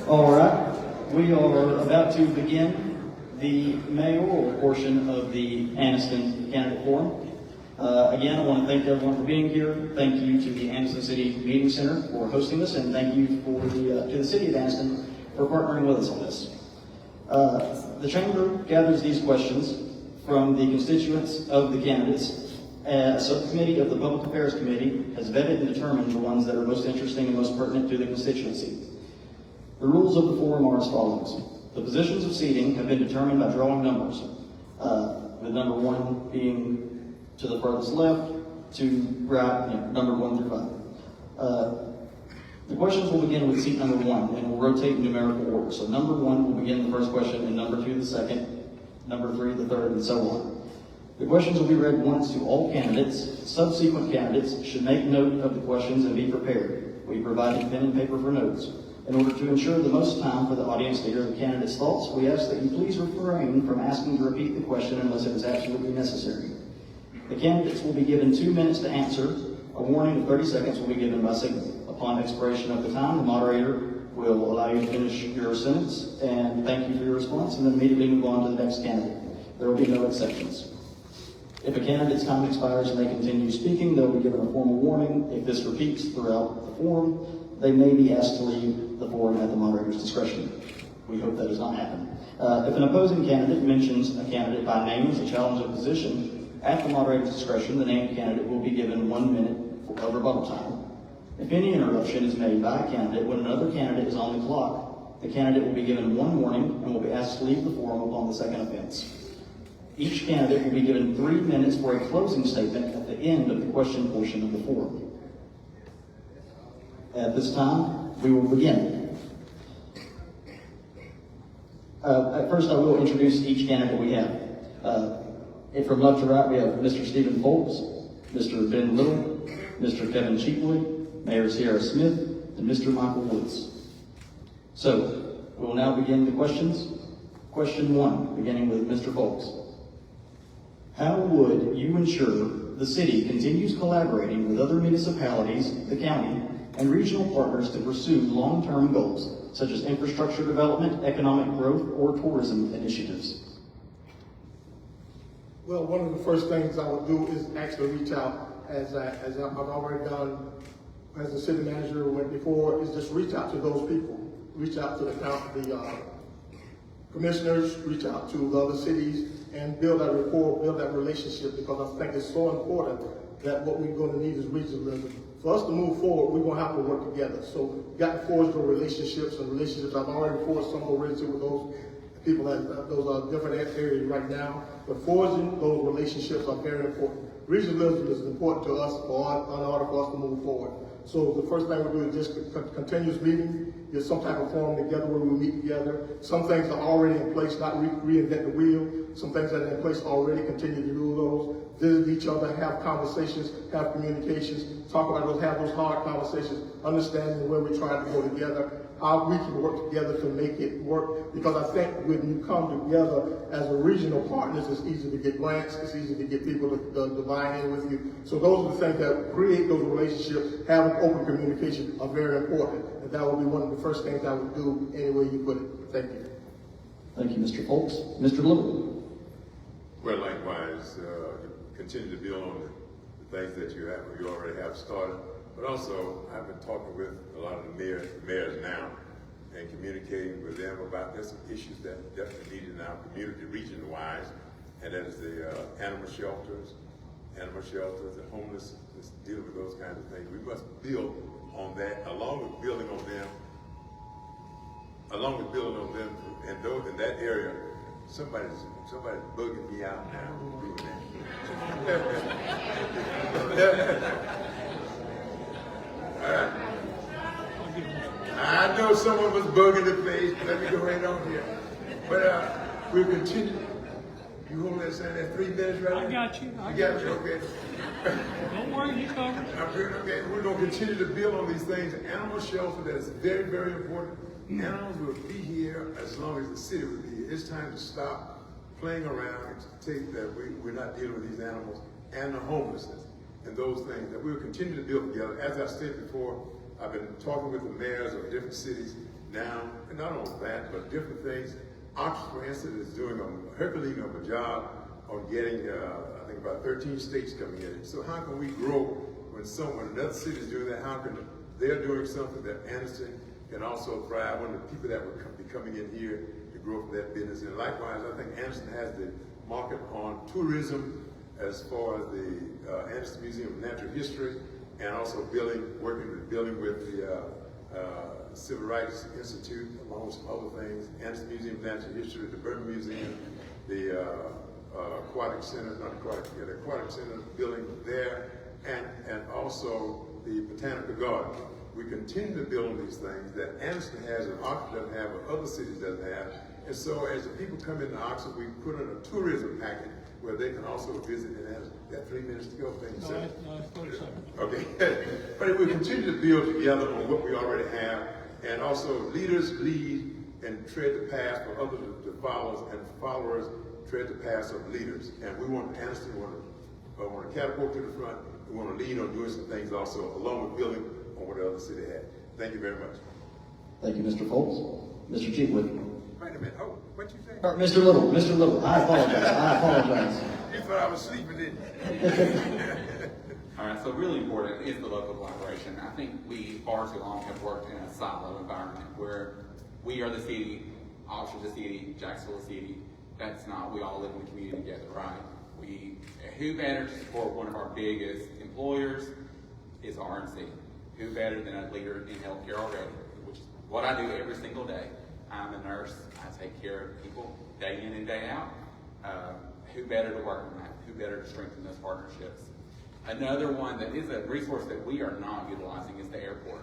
All right, we are about to begin the mayoral portion of the Anniston Candidate Forum. Again, I want to thank everyone for being here. Thank you to the Anniston City Meeting Center for hosting this, and thank you to the City of Anniston for partnering with us on this. The Chamber gathers these questions from the constituents of the candidates. A subcommittee of the Public Affairs Committee has vetted and determined the ones that are most interesting and most pertinent to the constituency. The rules of the forum are as follows. The positions of seating have been determined by drawing numbers, with number 1 being to the furthest left, to right, number 1 through 5. The questions will begin with seat number 1 and will rotate in numerical order. So number 1 will begin the first question, and number 2 the second, number 3 the third, and so on. The questions will be read once to all candidates. Subsequent candidates should make note of the questions and be prepared. We provided pen and paper for notes. In order to ensure the most time for the audience to hear the candidates' thoughts, we ask that you please refrain from asking to repeat the question unless it is absolutely necessary. The candidates will be given 2 minutes to answer. A warning of 30 seconds will be given by signal. Upon expiration of the time, the moderator will allow you to finish your sentence and thank you for your response, and then immediately move on to the next candidate. There will be no exceptions. If a candidate's time expires and they continue speaking, they'll be given a formal warning. If this repeats throughout the forum, they may be asked to leave the forum at the moderator's discretion. We hope that does not happen. If an opposing candidate mentions a candidate by name as a challenge of position, at the moderator's discretion, the named candidate will be given 1 minute of rebuttal time. If any interruption is made by a candidate when another candidate is on the clock, the candidate will be given 1 warning and will be asked to leave the forum upon the second offense. Each candidate will be given 3 minutes for a closing statement at the end of the question portion of the forum. At this time, we will begin. At first, I will introduce each candidate we have. And from left to right, we have Mr. Stephen Folks, Mr. Ben Little, Mr. Kevin Cheapwood, Mayor Sierra Smith, and Mr. Michael Woods. So, we will now begin the questions. Question 1, beginning with Mr. Folks. How would you ensure the city continues collaborating with other municipalities, the county, and regional partners to pursue long-term goals, such as infrastructure development, economic growth, or tourism initiatives? Well, one of the first things I would do is actually reach out, as I've already done as the city manager went before, is just reach out to those people. Reach out to the commissioners, reach out to the other cities, and build that rapport, build that relationship, because I think it's so important that what we're going to need is regionalism. For us to move forward, we're going to have to work together. So we've got to forge those relationships, and relationships I've already forged some already with those people that those are different areas right now. But forging those relationships are very important. Regionalism is important to us in order for us to move forward. So the first thing we do is just continuous meeting, get some type of forum together where we meet together. Some things are already in place, not reinvent the wheel. Some things that are in place already, continue to do those. Visit each other, have conversations, have communications, talk about those, have those hard conversations, understanding where we're trying to go together, how we can work together to make it work. Because I think when you come together as a regional partners, it's easy to get grants, it's easy to get people to buy in with you. So those are the things that create those relationships, having open communication are very important. And that would be one of the first things I would do any way you put it. Thank you. Thank you, Mr. Folks. Mr. Little. Well, likewise, continue to build on the things that you already have started. But also, I've been talking with a lot of the mayors now and communicating with them about there's some issues that definitely needed in our community, region-wise, and that is the animal shelters, the homeless, just dealing with those kinds of things. We must build on that, along with building on them, and those in that area. Somebody's bugging me out now doing that. I know someone was bugging the face, but let me go right on here. But we'll continue. You hold that saying that 3 minutes right I got you. You got me, okay. Don't worry, you covered. I'm good, okay. We're going to continue to build on these things. Animal shelter, that is very, very important. Animals will be here as long as the city will be here. It's time to stop playing around and to take that we're not dealing with these animals and the homelessness and those things, that we'll continue to build together. As I said before, I've been talking with the mayors of different cities now, and not only that, but different things. Oxford, for instance, is doing a Herculean of a job on getting, I think about 13 states coming in. So how can we grow when another city is doing that? How can they're doing something that Anderson can also thrive on, the people that would be coming in here to grow from that business. And likewise, I think Anderson has the market on tourism as far as the Anderson Museum of Natural History, and also working with the Civil Rights Institute, along with some other things. Anderson Museum of Natural History, the Burma Museum, the Aquatic Center, the Aquatic Center building there, and also the Botanical Garden. We continue to build on these things that Anderson has and Oxford doesn't have, or other cities doesn't have. And so as the people come into Oxford, we put in a tourism package where they can also visit, and has got 3 minutes to go. Thank you, sir. No, it's 30 seconds. Okay. But we continue to build together on what we already have, and also leaders lead and tread the path for others to follow, and followers tread the paths of leaders. And we want Anderson, we want to catapult to the front. We want to lead on doing some things also, along with building on what the other city had. Thank you very much. Thank you, Mr. Foltz. Mr. Chief Whip. Wait a minute. Oh, what'd you say? Mr. Little, I apologize. You thought I was sleeping, didn't you? All right, so really important is the local collaboration. I think we far too long have worked in a silo environment where we are the city, Oxford's the city, Jacksonville the city. That's not, we all live in the community together, right? Who better to support one of our biggest employers is RNC. Who better than a leader in healthcare already, which is what I do every single day. I'm a nurse, I take care of people day in and day out. Who better to work on that? Who better to strengthen those partnerships? Another one that is a resource that we are not utilizing is the airport.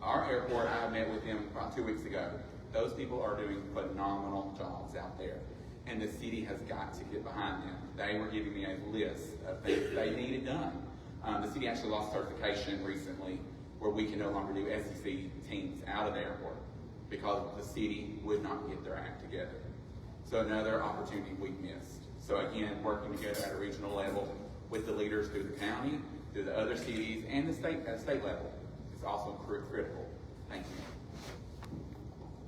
Our airport, I met with them about 2 weeks ago. Those people are doing phenomenal jobs out there, and the city has got to get behind them. They were giving me a list of things they needed done. The city actually lost certification recently where we can no longer do SEC teams out of the airport because the city would not get their act together. So another opportunity we missed. So again, working together at a regional level with the leaders through the county, through the other cities, and the state at state level is also critical. Thank you.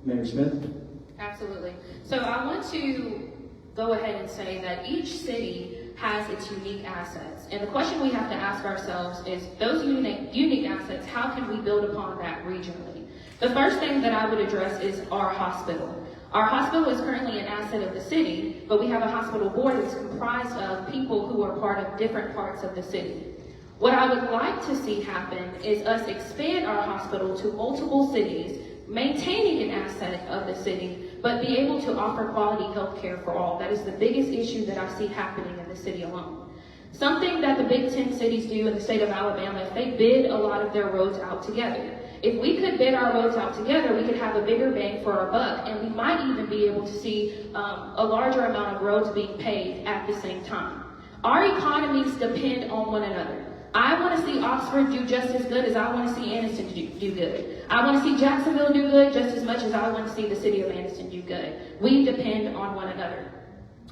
Mayor Smith. Absolutely. So I want to go ahead and say that each city has its unique assets. And the question we have to ask ourselves is, those unique assets, how can we build upon that regionally? The first thing that I would address is our hospital. Our hospital is currently an asset of the city, but we have a hospital board that's comprised of people who are part of different parts of the city. What I would like to see happen is us expand our hospital to multiple cities, maintaining an asset of the city, but be able to offer quality health care for all. That is the biggest issue that I see happening in the city alone. Something that the Big Ten cities do in the state of Alabama, if they bid a lot of their roads out together. If we could bid our roads out together, we could have a bigger bang for our buck, and we might even be able to see a larger amount of roads being paved at the same time. Our economies depend on one another. I want to see Oxford do just as good as I want to see Anderson do good. I want to see Jacksonville do good just as much as I want to see the city of Anderson do good. We depend on one another.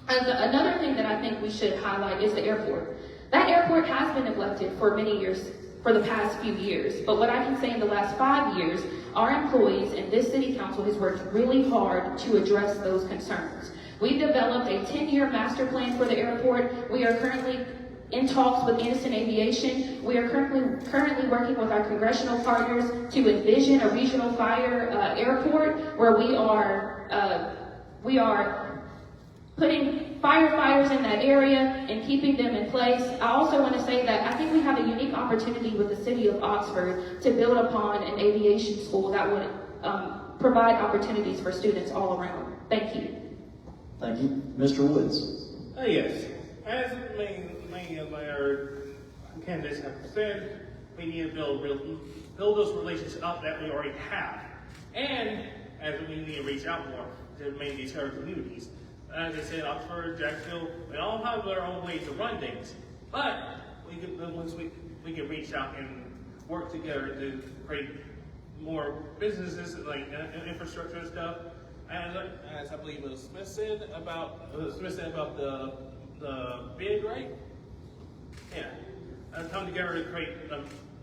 And another thing that I think we should highlight is the airport. That airport has been neglected for many years, for the past few years. But what I can say in the last 5 years, our employees and this city council has worked really hard to address those concerns. We developed a 10-year master plan for the airport. We are currently in talks with Anderson Aviation. We are currently working with our congressional partners to envision a regional fire airport where we are putting firefighters in that area and keeping them in place. I also want to say that I think we have a unique opportunity with the city of Oxford to build upon an aviation school that would provide opportunities for students all around. Thank you. Thank you. Mr. Woods. Yes, as many of our candidates have said, we need to build those relationships up that we already have. And as we need to reach out more to many of these other communities. As I said, Oxford, Jacksonville, we all have our own ways to run things. But once we can reach out and work together to create more businesses like infrastructure and stuff. As I believe Smith said about the bid, right? Yeah, come together to create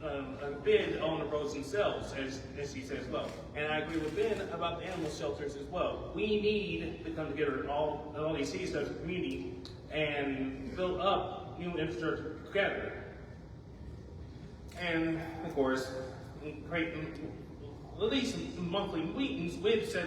a bid on the roads themselves, as she said as well. And I agree with Ben about the animal shelters as well. We need to come together, all these cities as a community, and build up new infrastructure together. And of course, create at least monthly meetings with said